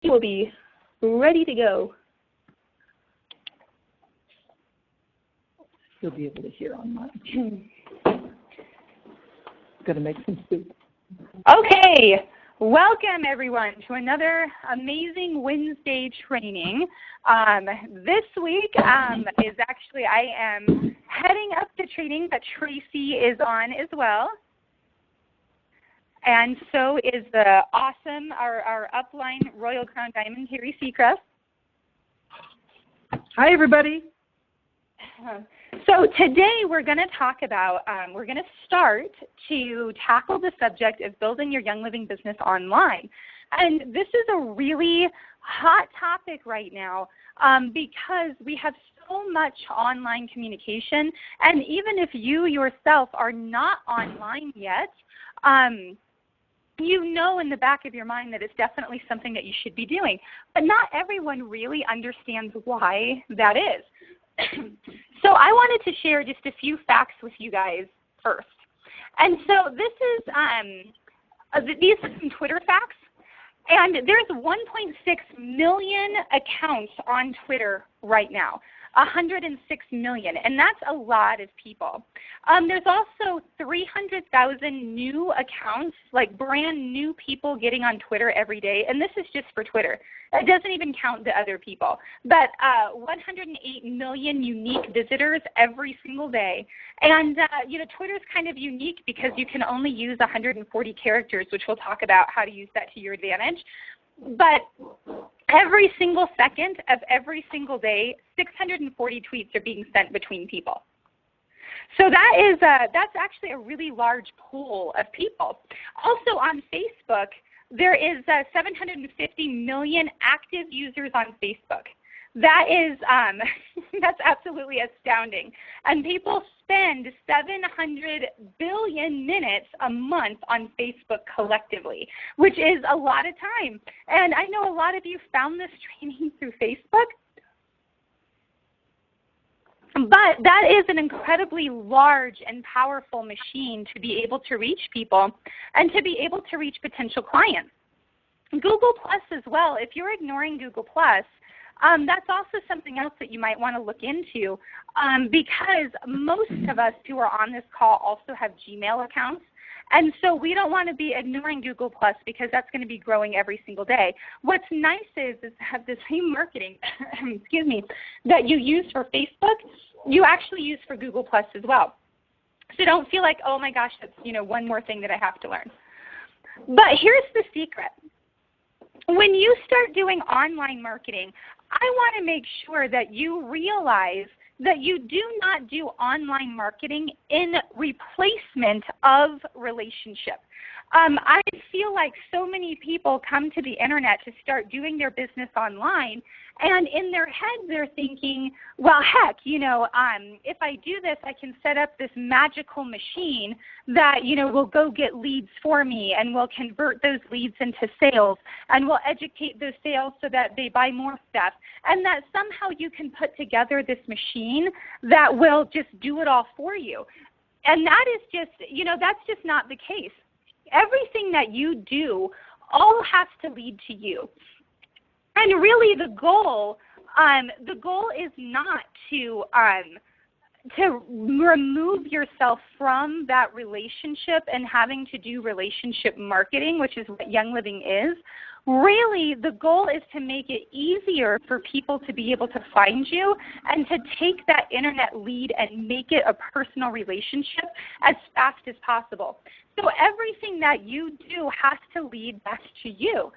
will be ready to go. You'll be able to hear online. Gonna make some soup. Okay, welcome everyone to another amazing Wednesday training. This week is actually, I am heading up to training, but Tracy is on as well. And so is the awesome, our upline Royal Crown Diamond, Harry Seacrest. Hi, everybody. So today we're going to talk about, we're going to start to tackle the subject of building your Young Living business online. And this is a really hot topic right now because we have so much online communication. And even if you yourself are not online yet, you know in the back of your mind that it's definitely something that you should be doing. But not everyone really understands why that is. So I wanted to share just a few facts with you guys first. And so this is, these are some Twitter facts. And there's 1.6 million accounts on Twitter right now. 106 million, and that's a lot of people. There's also 300,000 new accounts, like brand new people getting on Twitter every day, and this is just for Twitter. It doesn't even count the other people. But 108 million unique visitors every single day. And, you know, Twitter's kind of unique because you can only use 140 characters, which we'll talk about how to use that to your advantage. But every single second of every single day, 640 tweets are being sent between people. So that is that's actually a really large pool of people. Also on Facebook, there is 750 million active users on Facebook. That is, that's absolutely astounding. And people spend 700 billion minutes a month on Facebook collectively, which is a lot of time. And I know a lot of you found this training through Facebook. But that is an incredibly large and powerful machine to be able to reach people and to be able to reach potential clients. Google Plus as well. If you're ignoring Google Plus, that's also something else that you might want to look into because most of us who are on this call also have Gmail accounts. And so we don't want to be ignoring Google Plus because that's going to be growing every single day. What's nice is have the same marketing, excuse me, that you use for Facebook, you actually use for Google Plus as well. So don't feel like, oh my gosh, that's, you know, one more thing that I have to learn. But here's the secret. When you start doing online marketing, I want to make sure that you realize that you do not do online marketing in replacement of relationship. I feel like so many people come to the internet to start doing their business online, and in their heads they're thinking, well, heck, you know, if I do this, I can set up this magical machine that, you know, will go get leads for me and will convert those leads into sales and will educate those sales so that they buy more stuff, and that somehow you can put together this machine that will just do it all for you. And that is just, you know, that's just not the case. Everything that you do all has to lead to you. And really the goal is not to remove yourself from that relationship and having to do relationship marketing, which is what Young Living is. Really, the goal is to make it easier for people to be able to find you and to take that internet lead and make it a personal relationship as fast as possible. So everything that you do has to lead back to you.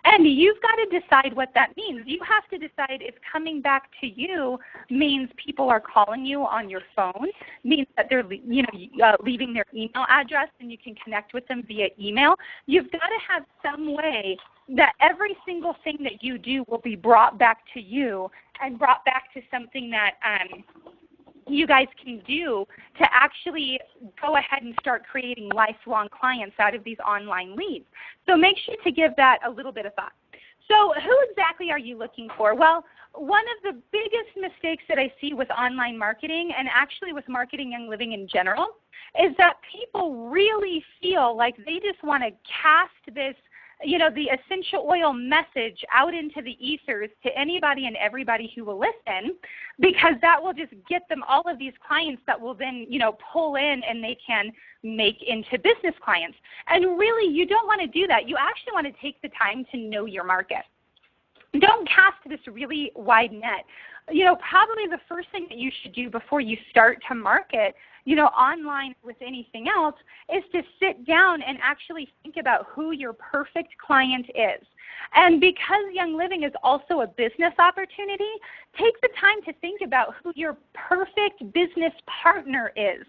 And you've got to decide what that means. You have to decide if coming back to you means people are calling you on your phone, means that they're leaving their email address and you can connect with them via email. You've got to have some way that every single thing that you do will be brought back to you and brought back to something that you guys can do to actually go ahead and start creating lifelong clients out of these online leads. So make sure to give that a little bit of thought. So who exactly are you looking for? Well, one of the biggest mistakes that I see with online marketing and actually with marketing Young Living in general is that people really feel like they just want to cast this the essential oil message out into the ethers to anybody and everybody who will listen, because that will just get them all of these clients that will then, pull in and they can make into business clients. And really, you don't want to do that. You actually want to take the time to know your market. Don't cast this really wide net. Probably the first thing that you should do before you start to market, online with anything else, is to sit down and actually think about who your perfect client is. And because Young Living is also a business opportunity, take the time to think about who your perfect business partner is.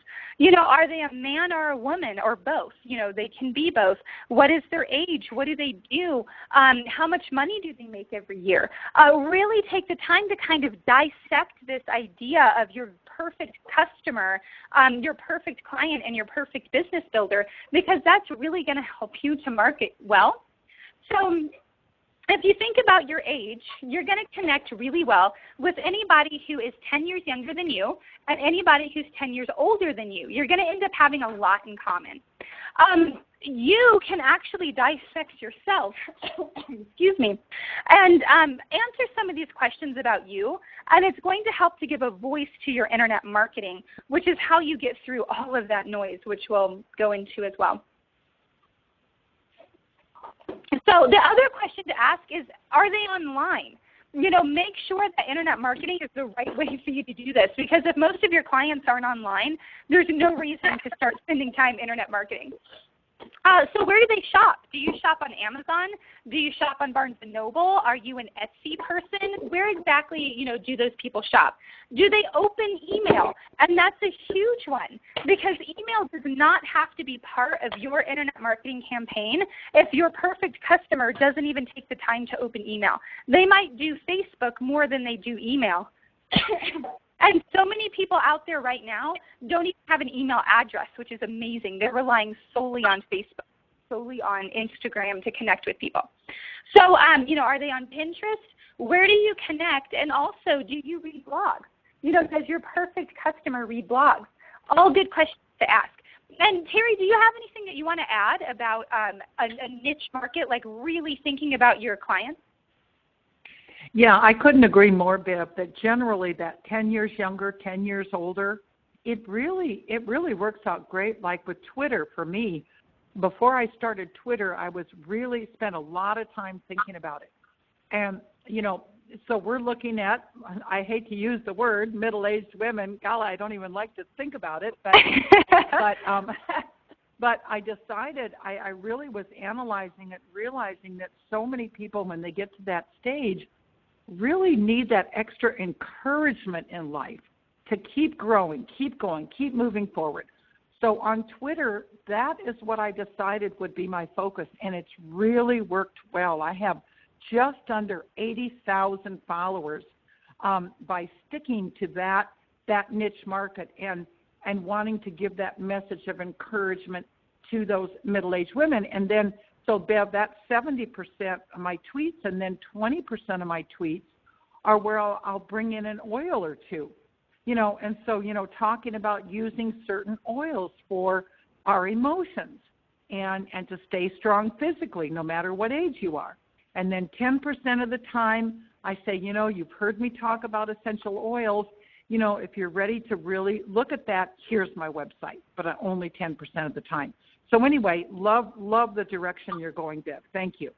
Are they a man or a woman or both? They can be both. What is their age? What do they do? How much money do they make every year? Really take the time to kind of dissect this idea of your perfect customer, your perfect client, and your perfect business builder, because that's really going to help you to market well. So if you think about your age, you're going to connect really well with anybody who is 10 years younger than you and anybody who's 10 years older than you. You're going to end up having a lot in common. You can actually dissect yourself, excuse me, and answer some of these questions about you, and it's going to help to give a voice to your internet marketing, which is how you get through all of that noise, which we'll go into as well. So the other question to ask is, are they online? Make sure that internet marketing is the right way for you to do this, because if most of your clients aren't online, there's no reason to start spending time internet marketing. So where do they shop? Do you shop on Amazon? Do you shop on Barnes & Noble? Are you an Etsy person? Where exactly, do those people shop? Do they open email? And that's a huge one, because email does not have to be part of your internet marketing campaign if your perfect customer doesn't even take the time to open email. They might do Facebook more than they do email. And so many people out there right now don't even have an email address, which is amazing. They're relying solely on Facebook, solely on Instagram to connect with people. So, are they on Pinterest? Where do you connect? And also, do you read blogs? Does your perfect customer read blogs? All good questions to ask. And Terry, do you have anything that you want to add about a niche market, like really thinking about your clients? Yeah, I couldn't agree more, Bev, that generally that 10 years younger, 10 years older, it really works out great. Like with Twitter for me, before I started Twitter, I was really spent a lot of time thinking about it. And, so we're looking at, I hate to use the word, middle-aged women. Golly, I don't even like to think about it, but I decided, I really was analyzing it, realizing that so many people, when they get to that stage, really need that extra encouragement in life to keep growing, keep going, keep moving forward. So on Twitter, that is what I decided would be my focus, and it's really worked well. I have just under 80,000 followers by sticking to that niche market and wanting to give that message of encouragement to those middle-aged women. And then, so Bev, that's 70% of my tweets, and then 20% of my tweets are where I'll bring in an oil or two. And so, talking about using certain oils for our emotions and to stay strong physically, no matter what age you are. And then 10% of the time, I say, you've heard me talk about essential oils. If you're ready to really look at that, here's my website, but only 10% of the time. So anyway, love the direction you're going, Bev. Thank you.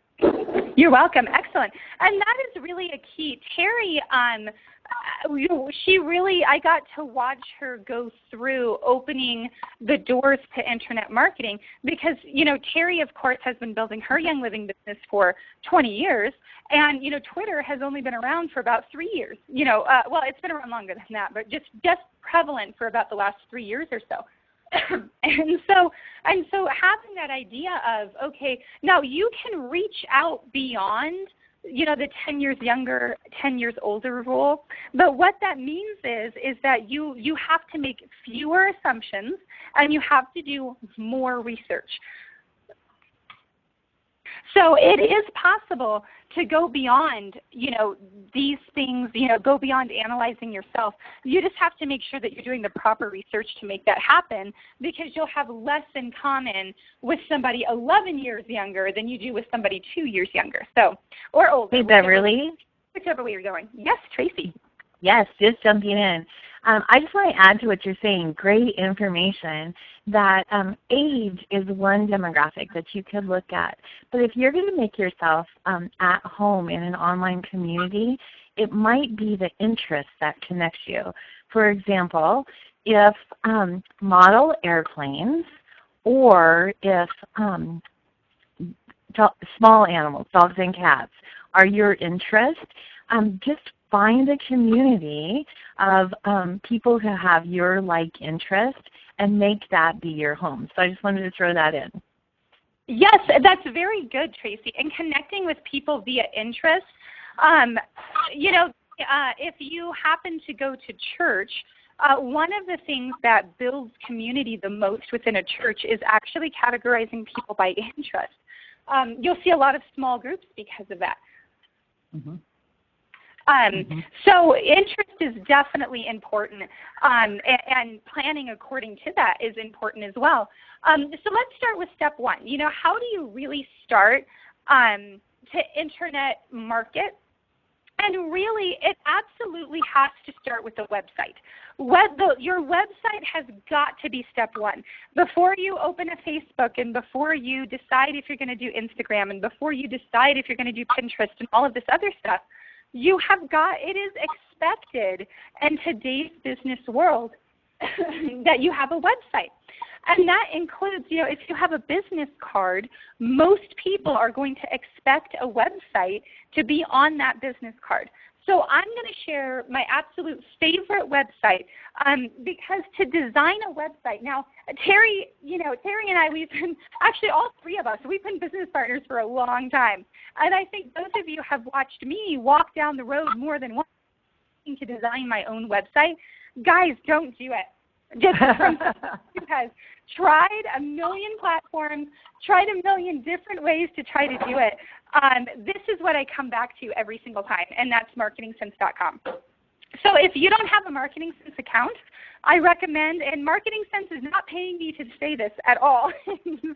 You're welcome. Excellent. And that is really a key. Terry, I got to watch her go through opening the doors to internet marketing because, Terry, of course, has been building her Young Living business for 20 years. And, Twitter has only been around for about 3 years. Well, it's been around longer than that, but just prevalent for about the last 3 years or so. And so having that idea of, okay, now you can reach out beyond, the 10 years younger, 10 years older rule. But what that means is that you have to make fewer assumptions and you have to do more research. So it is possible to go beyond, these things, go beyond analyzing yourself. You just have to make sure that you're doing the proper research to make that happen, because you'll have less in common with somebody 11 years younger than you do with somebody 2 years younger. So, or older. Hey, Beverly. Whichever way you're going. Yes, Tracy. Yes, just jumping in. I just want to add to what you're saying. Great information that age is one demographic that you could look at. But if you're going to make yourself at home in an online community, it might be the interest that connects you. For example, if model airplanes or if small animals, dogs and cats, are your interest, just find a community of people who have your like interest and make that be your home. So I just wanted to throw that in. Yes, that's very good, Tracy. And connecting with people via interest, if you happen to go to church, one of the things that builds community the most within a church is actually categorizing people by interest. You'll see a lot of small groups because of that. Mm-hmm. So interest is definitely important, and planning according to that is important as well. So let's start with step one. How do you really start to internet market? And really, it absolutely has to start with the website. Your website has got to be step one. Before you open a Facebook and before you decide if you're going to do Instagram and before you decide if you're going to do Pinterest and all of this other stuff, it is expected in today's business world that you have a website. And that includes, if you have a business card, most people are going to expect a website to be on that business card. So I'm going to share my absolute favorite website because to design a website, now Terry and I, we've been, actually all three of us, we've been business partners for a long time. And I think those of you have watched me walk down the road more than once to design my own website. Guys, don't do it. Just who has tried a million platforms, tried a million different ways to try to do it. This is what I come back to every single time, and that's marketingsense.com. So if you don't have a Marketing Sense account, I recommend, and Marketing Sense is not paying me to say this at all,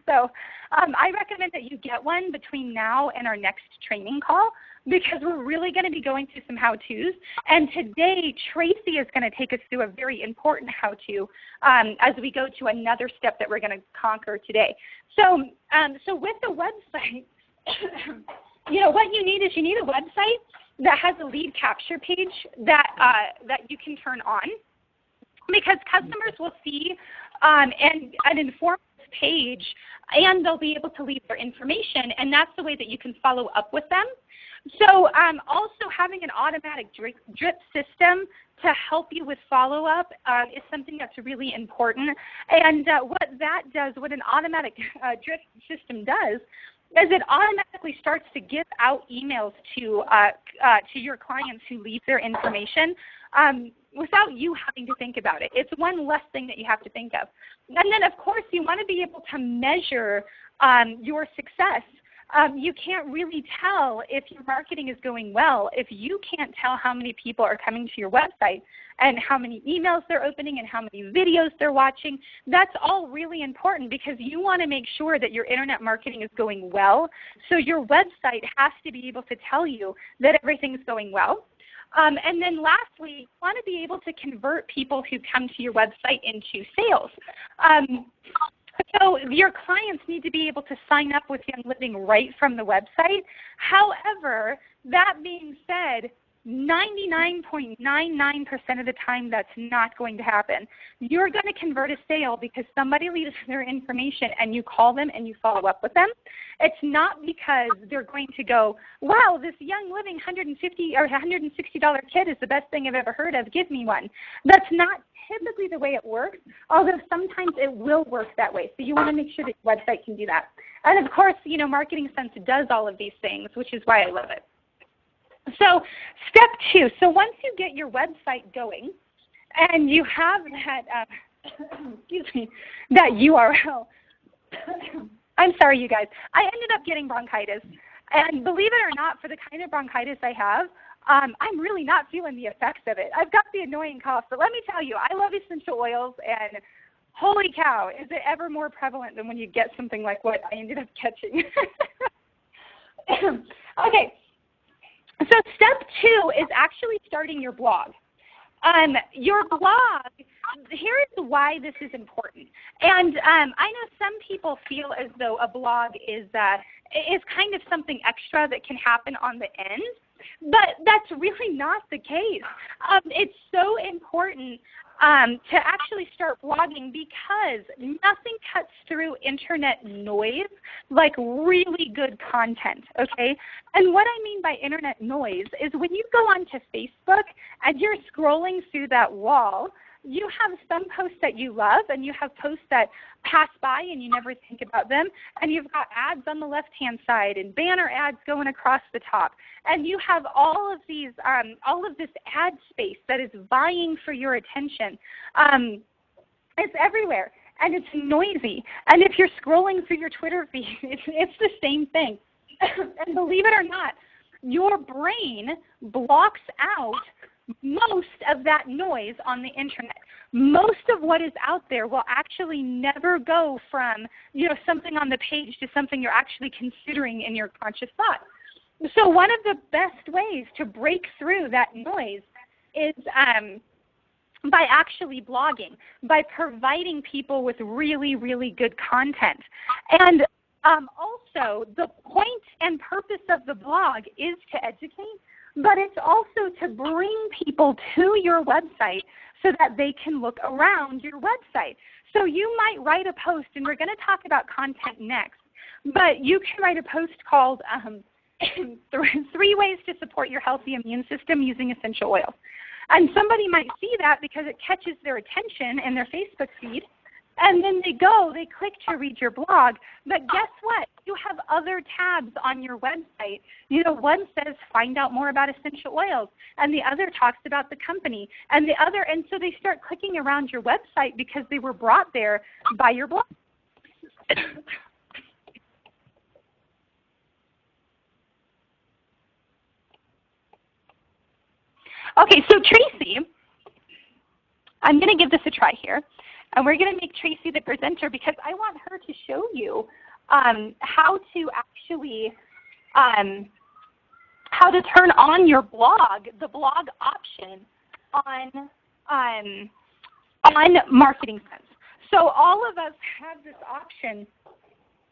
so I recommend that you get one between now and our next training call, because we're really going to be going through some how-tos. And today, Tracy is going to take us through a very important how-to as we go to another step that we're going to conquer today. So, with the website, what you need is you need a website that has a lead capture page that you can turn on, because customers will see an informative page and they'll be able to leave their information, and that's the way that you can follow up with them. So also having an automatic drip system to help you with follow-up is something that's really important. And what an automatic drip system does is it automatically starts to give out emails to your clients who leave their information without you having to think about it. It's one less thing that you have to think of. And then, of course, you want to be able to measure your success. You can't really tell if your marketing is going well if you can't tell how many people are coming to your website and how many emails they're opening and how many videos they're watching. That's all really important, because you want to make sure that your internet marketing is going well. So your website has to be able to tell you that everything's going well. And then lastly, you want to be able to convert people who come to your website into sales. So your clients need to be able to sign up with Young Living right from the website. However, that being said, 99.99% of the time that's not going to happen. You're going to convert a sale because somebody leaves their information and you call them and you follow up with them. It's not because they're going to go, wow, this Young Living $150 or $160 kit is the best thing I've ever heard of. Give me one. That's not typically the way it works, although sometimes it will work that way. So you want to make sure that your website can do that. And of course, Marketing Sense does all of these things, which is why I love it. So step two, so once you get your website going and you have that, that URL, I'm sorry, you guys. I ended up getting bronchitis. And believe it or not, for the kind of bronchitis I have, I'm really not feeling the effects of it. I've got the annoying cough, but let me tell you, I love essential oils, and holy cow, is it ever more prevalent than when you get something like what I ended up catching. Okay, so step 2 is actually starting your blog. Your blog, here is why this is important. And I know some people feel as though a blog is kind of something extra that can happen on the end, but that's really not the case. It's so important to actually start blogging because nothing cuts through internet noise like really good content, okay? And what I mean by internet noise is when you go onto Facebook and you're scrolling through that wall, you have some posts that you love and you have posts that pass by and you never think about them, and you've got ads on the left-hand side and banner ads going across the top, and you have all of this ad space that is vying for your attention. It's everywhere and it's noisy, and if you're scrolling through your Twitter feed, it's the same thing. And believe it or not, your brain blocks out most of that noise on the internet. Most of what is out there will actually never go from something on the page to something you're actually considering in your conscious thought. So one of the best ways to break through that noise is by actually blogging, by providing people with really, really good content. And also, the point and purpose of the blog is to educate, but it's also to bring people to your website so that they can look around your website. So you might write a post, and we're going to talk about content next, but you can write a post called 3 ways to support your healthy immune system using essential oils. And somebody might see that because it catches their attention in their Facebook feed, and then they click to read your blog. But guess what? You have other tabs on your website. One says find out more about essential oils, and the other talks about the company, and so they start clicking around your website because they were brought there by your blog. Okay, so Tracy, I'm going to give this a try here. And we're going to make Tracy the presenter because I want her to show you how to actually, how to turn on your blog, the blog option on Marketing Sense. So all of us have this option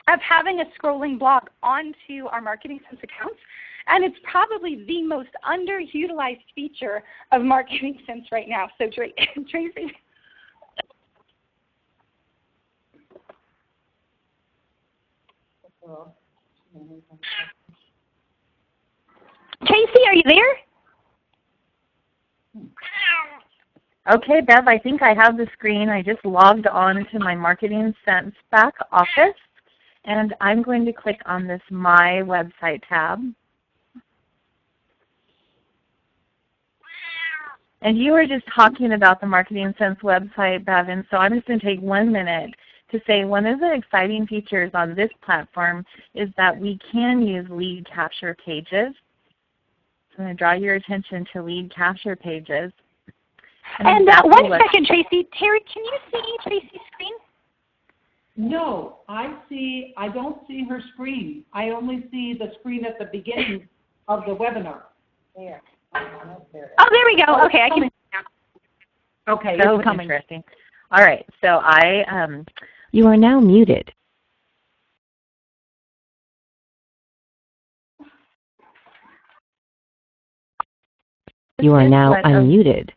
of having a scrolling blog onto our Marketing Sense accounts. And it's probably the most underutilized feature of Marketing Sense right now. So Tracy. Tracy, are you there? Okay, Bev, I think I have the screen. I just logged on to my Marketing Sense back office, and I'm going to click on this My Website tab. And you were just talking about the Marketing Sense website, Bevan, so I'm just going to take 1 minute to say one of the exciting features on this platform is that we can use lead capture pages. So I'm going to draw your attention to lead capture pages. And 1 second, Tracy. Terry, can you see Tracy's screen? No, I don't see her screen. I only see the screen at the beginning of the webinar. There. Oh, there we go. Okay, I can see now. Okay, so it's coming. Interesting. All right, so you are now muted. You are now unmuted.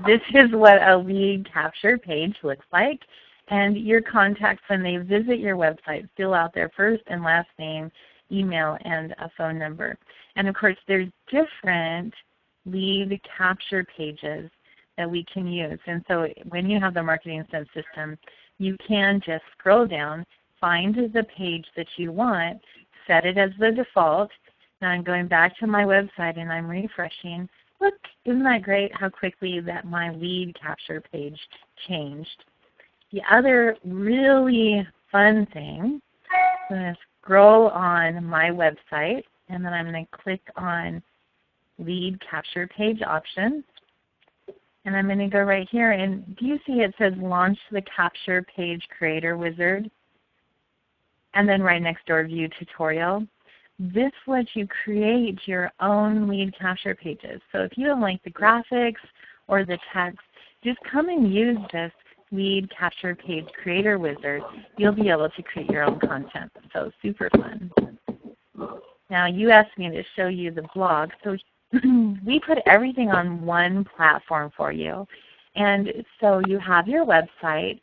This is what a lead capture page looks like. And your contacts, when they visit your website, fill out their first and last name, email, and a phone number. And of course, there's different lead capture pages that we can use. And so when you have the Marketing Sense system, you can just scroll down, find the page that you want, set it as the default. Now I'm going back to my website and I'm refreshing. Look, isn't that great how quickly that my lead capture page changed? The other really fun thing, I'm going to scroll on my website, and then I'm going to click on Lead Capture Page Options. And I'm going to go right here, and do you see it says Launch the Capture Page Creator Wizard? And then right next door, View Tutorial. This lets you create your own lead capture pages. So if you don't like the graphics or the text, just come and use this Lead Capture Page Creator Wizard. You'll be able to create your own content. So super fun. Now you asked me to show you the blog. So we put everything on one platform for you. And so you have your website,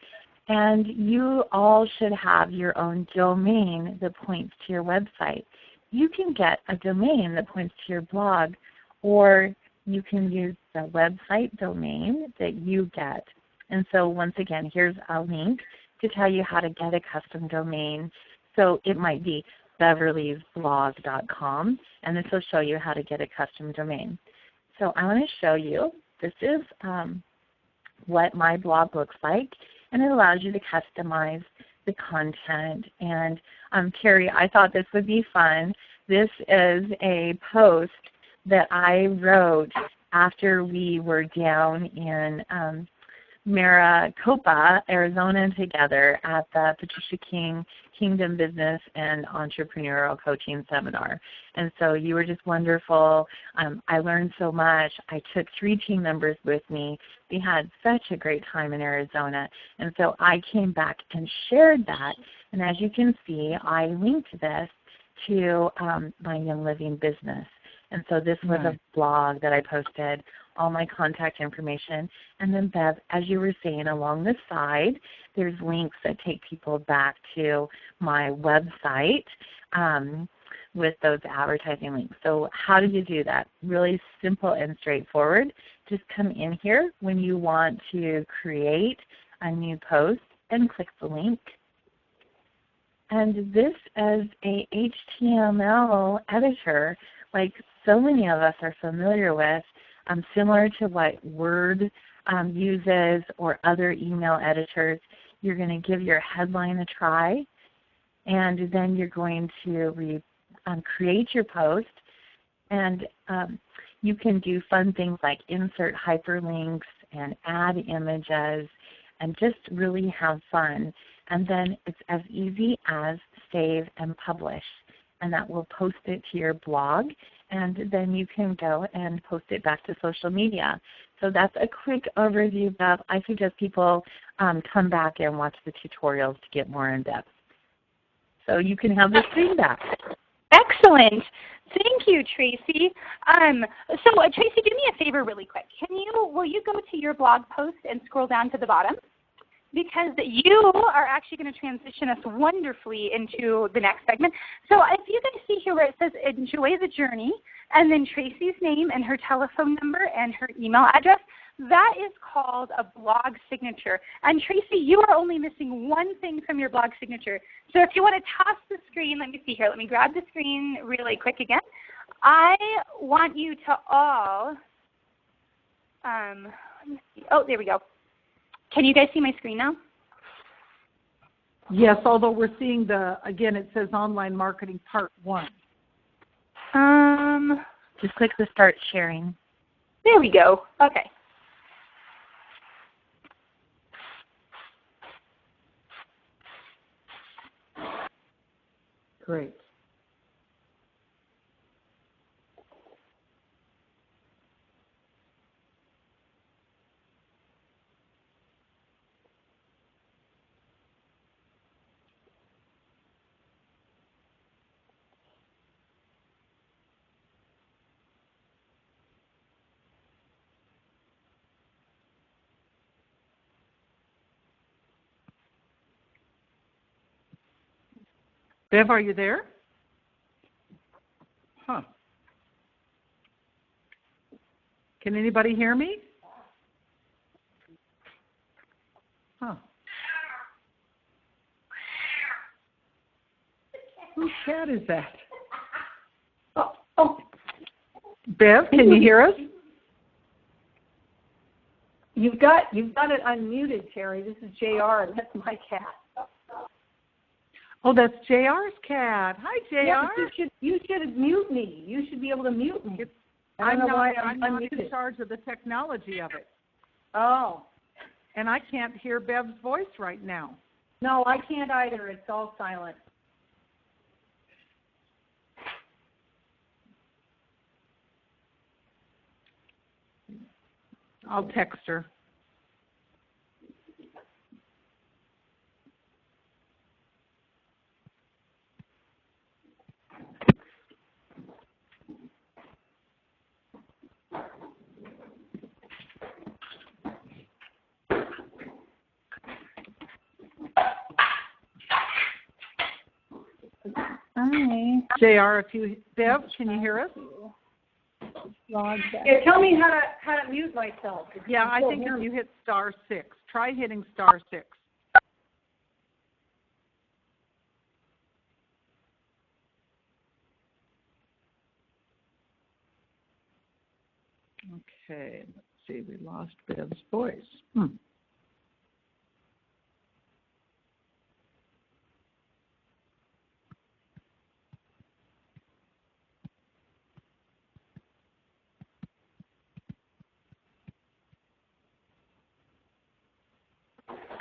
and you all should have your own domain that points to your website. You can get a domain that points to your blog, or you can use the website domain that you get. And so once again, here's a link to tell you how to get a custom domain. So it might be beverlysblog.com, and this will show you how to get a custom domain. So I want to show you, this is what my blog looks like, and it allows you to customize the content. And Carrie, I thought this would be fun. This is a post that I wrote after we were down in Maricopa, Arizona together at the Patricia King Kingdom Business and Entrepreneurial Coaching Seminar. And so you were just wonderful. I learned so much. I took 3 team members with me. We had such a great time in Arizona. And so I came back and shared that. And as you can see, I linked this to my Young Living business. And so this was a blog that I posted, all my contact information. And then Bev, as you were saying, along the side, there's links that take people back to my website with those advertising links. So how do you do that? Really simple and straightforward. Just come in here when you want to create a new post and click the link. And this is a HTML editor like so many of us are familiar with, similar to what Word uses or other email editors. You're going to give your headline a try, and then you're going to create your post. And you can do fun things like insert hyperlinks and add images and just really have fun. And then it's as easy as save and publish. And that will post it to your blog, and then you can go and post it back to social media. So that's a quick overview, Beth. I suggest people come back and watch the tutorials to get more in depth. So you can have the screen back. Excellent. Thank you, Tracy. Tracy, do me a favor really quick. Will you go to your blog post and scroll down to the bottom? Because you are actually going to transition us wonderfully into the next segment. So if you can see here where it says enjoy the journey, and then Tracy's name and her telephone number and her email address, that is called a blog signature. And Tracy, you are only missing one thing from your blog signature. So if you want to toss the screen, let me see here. Let me grab the screen really quick again. I want you to all, let me see. Oh, there we go. Can you guys see my screen now? Yes, although we're seeing again, it says Online Marketing Part 1. Just click the Start Sharing. There we go. Okay. Great. Bev, are you there? Huh. Can anybody hear me? Huh. Whose cat is that? Oh. Bev, can you hear us? You've got it unmuted, Terry. This is JR, and that's my cat. Oh, that's JR's cat. Hi, JR. Yeah, you should mute me. You should be able to mute me. I'm not in charge of the technology of it. Oh. And I can't hear Bev's voice right now. No, I can't either. It's all silent. I'll text her. Hi. JR, Bev, can you hear us? Yeah, tell me how to mute myself. Yeah, I think if you hit *6. Try hitting *6. Okay, let's see. We lost Bev's voice.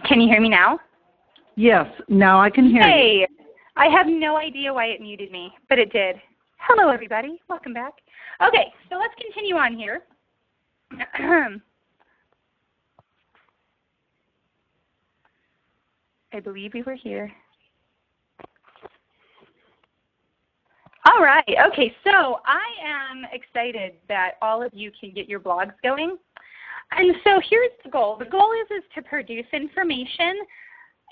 Can you hear me now? Yes, now I can hear you. Hey, I have no idea why it muted me, but it did. Hello, everybody. Welcome back. Okay, so let's continue on here. I believe we were here. All right. Okay, so I am excited that all of you can get your blogs going. And so here's the goal. The goal is to produce information,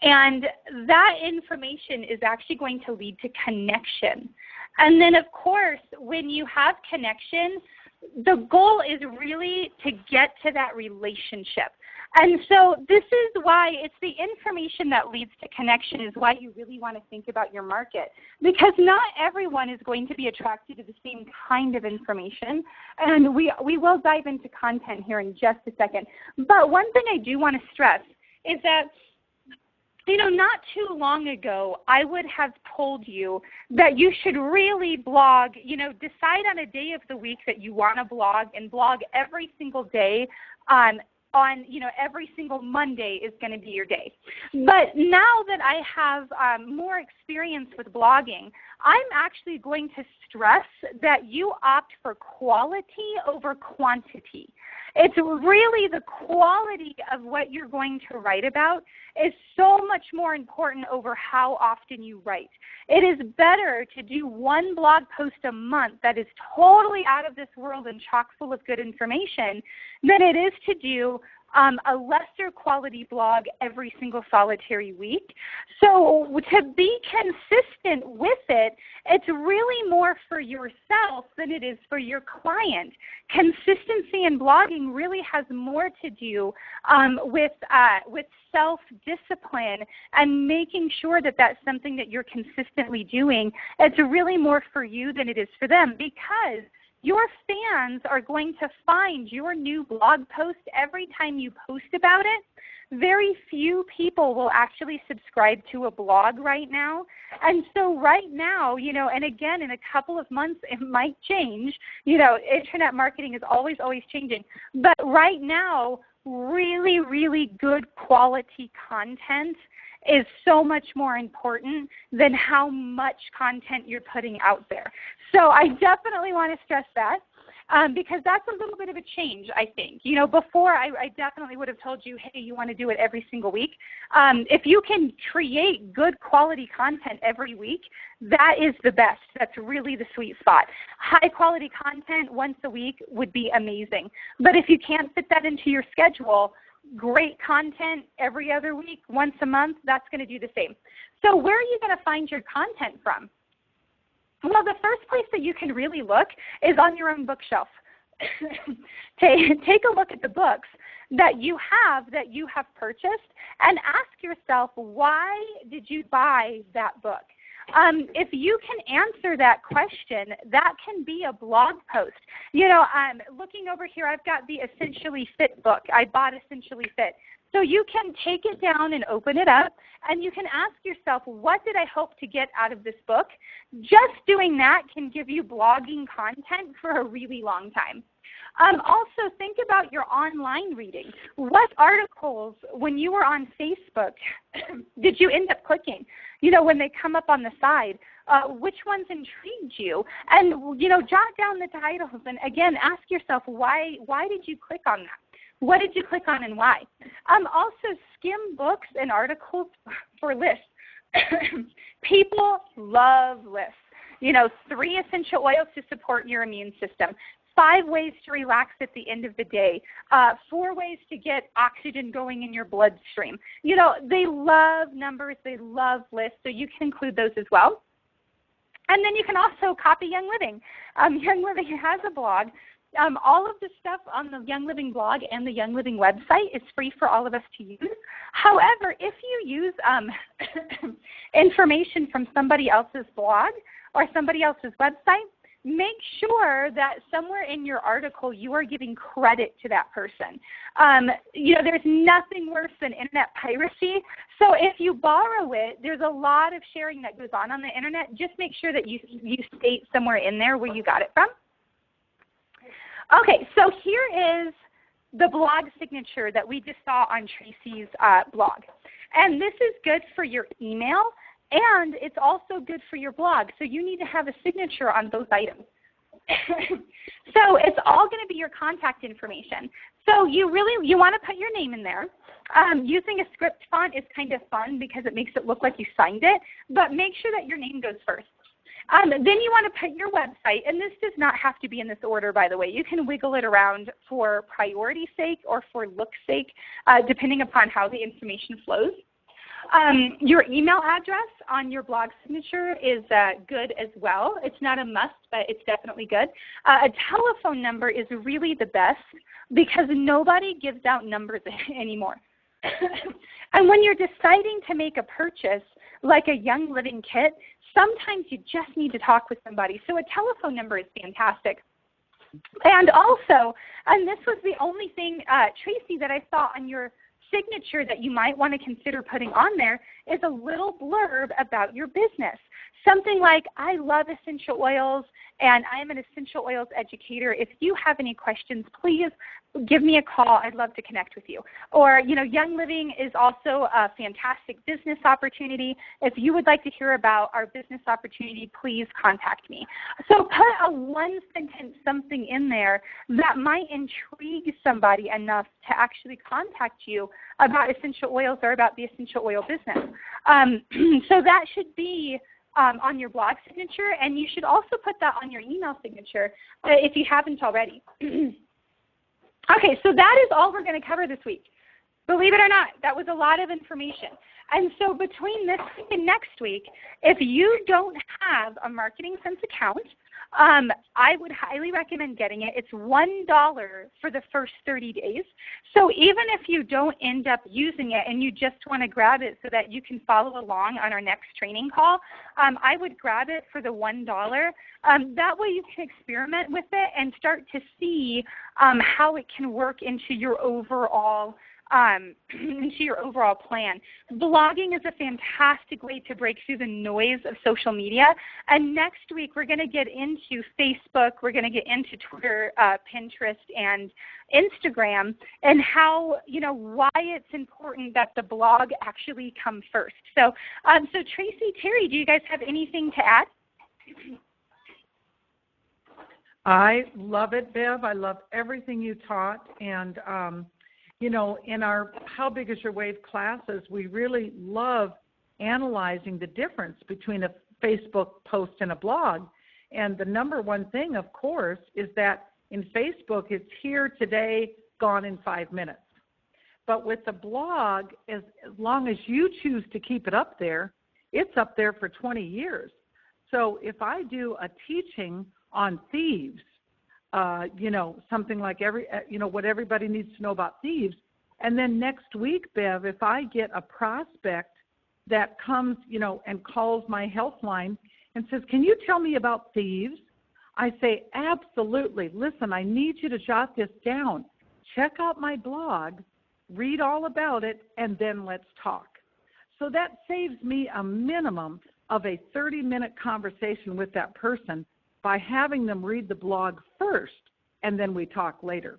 and that information is actually going to lead to connection. And then, of course, when you have connection, the goal is really to get to that relationship. And so this is why it's the information that leads to connection is why you really want to think about your market. Because not everyone is going to be attracted to the same kind of information. And we will dive into content here in just a second. But one thing I do want to stress is that, you know, not too long ago, I would have told you that you should really blog, you know, decide on a day of the week that you want to blog and blog every single day on, you know, every single Monday is going to be your day. But now that I have more experience with blogging, I'm actually going to stress that you opt for quality over quantity. It's really the quality of what you're going to write about is so much more important over how often you write. It is better to do one blog post a month that is totally out of this world and chock full of good information than it is to do a lesser quality blog every single solitary week. So to be consistent with it, it's really more for yourself than it is for your client. Consistency in blogging really has more to do with self-discipline and making sure that that's something that you're consistently doing. It's really more for you than it is for them, because your fans are going to find your new blog post every time you post about it. Very few people will actually subscribe to a blog right now. And so right now, you know, and again, in a couple of months, it might change. You know, internet marketing is always changing. But right now, really, really good quality content is so much more important than how much content you're putting out there. So I definitely want to stress that because that's a little bit of a change, I think. You know, before I definitely would have told you, hey, you want to do it every single week. If you can create good quality content every week, that is the best. That's really the sweet spot. High quality content once a week would be amazing. But if you can't fit that into your schedule, great content every other week, once a month, that's going to do the same. So where are you going to find your content from? Well, the first place that you can really look is on your own bookshelf. Take a look at the books that you have purchased and ask yourself, why did you buy that book? If you can answer that question, that can be a blog post. You know, looking over here, I've got the Essentially Fit book. I bought Essentially Fit. So you can take it down and open it up, and you can ask yourself, what did I hope to get out of this book? Just doing that can give you blogging content for a really long time. Also, think about your online reading. What articles, when you were on Facebook, did you end up clicking? You know, when they come up on the side, which ones intrigued you? And, you know, jot down the titles. And, again, ask yourself, why did you click on that? What did you click on and why? Also, skim books and articles for lists. People love lists. You know, 3 essential oils to support your immune system. 5 ways to relax at the end of the day, 4 ways to get oxygen going in your bloodstream. You know, they love numbers, they love lists, so you can include those as well. And then you can also copy Young Living. Young Living has a blog. All of the stuff on the Young Living blog and the Young Living website is free for all of us to use. However, if you use information from somebody else's blog or somebody else's website, make sure that somewhere in your article you are giving credit to that person. You know, there's nothing worse than internet piracy. So if you borrow it, there's a lot of sharing that goes on the internet. Just make sure that you state somewhere in there where you got it from. Okay, so here is the blog signature that we just saw on Tracy's blog. And this is good for your email, and it's also good for your blog. So you need to have a signature on both items. So it's all going to be your contact information. So you want to put your name in there. Using a script font is kind of fun because it makes it look like you signed it, but make sure that your name goes first. Then you want to put your website, and this does not have to be in this order, by the way. You can wiggle it around for priority's sake or for look's sake, depending upon how the information flows. Your email address on your blog signature is good as well. It's not a must, but it's definitely good. A telephone number is really the best because nobody gives out numbers anymore. And when you're deciding to make a purchase, like a Young Living kit, sometimes you just need to talk with somebody. So a telephone number is fantastic. And also, and this was the only thing, Tracy, that I saw on your signature that you might want to consider putting on there is a little blurb about your business. Something like, I love essential oils and I'm an essential oils educator. If you have any questions, please give me a call. I'd love to connect with you. Or, you know, Young Living is also a fantastic business opportunity. If you would like to hear about our business opportunity, please contact me. So put a 1-sentence something in there that might intrigue somebody enough to actually contact you about essential oils or about the essential oil business. So that should be on your blog signature, and you should also put that on your email signature if you haven't already. Okay, so that is all we're going to cover this week. Believe it or not, that was a lot of information. And so between this week and next week, if you don't have a Marketing Sense account, I would highly recommend getting it. It's $1 for the first 30 days. So even if you don't end up using it and you just want to grab it so that you can follow along on our next training call, I would grab it for the $1. That way you can experiment with it and start to see how it can work into your overall plan. Blogging is a fantastic way to break through the noise of social media. And next week, we're going to get into Facebook, we're going to get into Twitter, Pinterest, and Instagram, and how, you know, why it's important that the blog actually come first. So, so Tracy, Terry, do you guys have anything to add? I love it, Bev. I love everything you taught. And, you know, in our How Big Is Your Wave classes, we really love analyzing the difference between a Facebook post and a blog. And the number one thing, of course, is that in Facebook, it's here today, gone in 5 minutes. But with the blog, as long as you choose to keep it up there, it's up there for 20 years. So if I do a teaching on thieves, you know, something like what everybody needs to know about thieves, and then next week, Bev, if I get a prospect that comes, and calls my health line and says, can you tell me about thieves? I say, absolutely. Listen, I need you to jot this down. Check out my blog, read all about it, and then let's talk. So that saves me a minimum of a 30-minute conversation with that person by having them read the blog first, and then we talk later.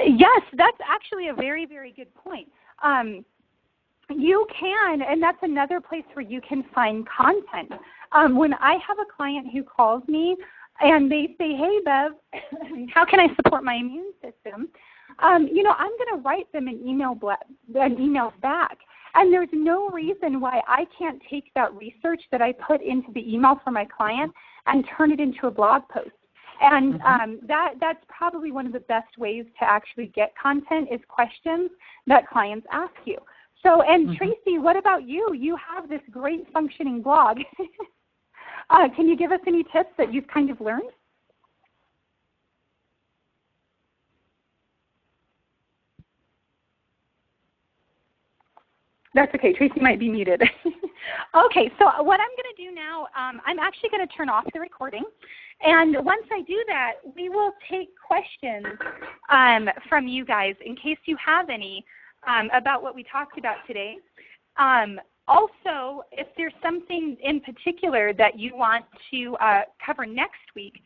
Yes, that's actually a very, very good point. You can, and that's another place where you can find content. When I have a client who calls me and they say, hey, Bev, how can I support my immune system? I'm going to write them an email back. And there's no reason why I can't take that research that I put into the email for my client and turn it into a blog post. And that's probably one of the best ways to actually get content is questions that clients ask you. So, and Tracy, what about you? You have this great functioning blog. Can you give us any tips that you've kind of learned? That's okay. Tracy might be muted. Okay, so what I'm going to do now, I'm actually going to turn off the recording. And once I do that, we will take questions from you guys in case you have any about what we talked about today. Also, if there's something in particular that you want to cover next week,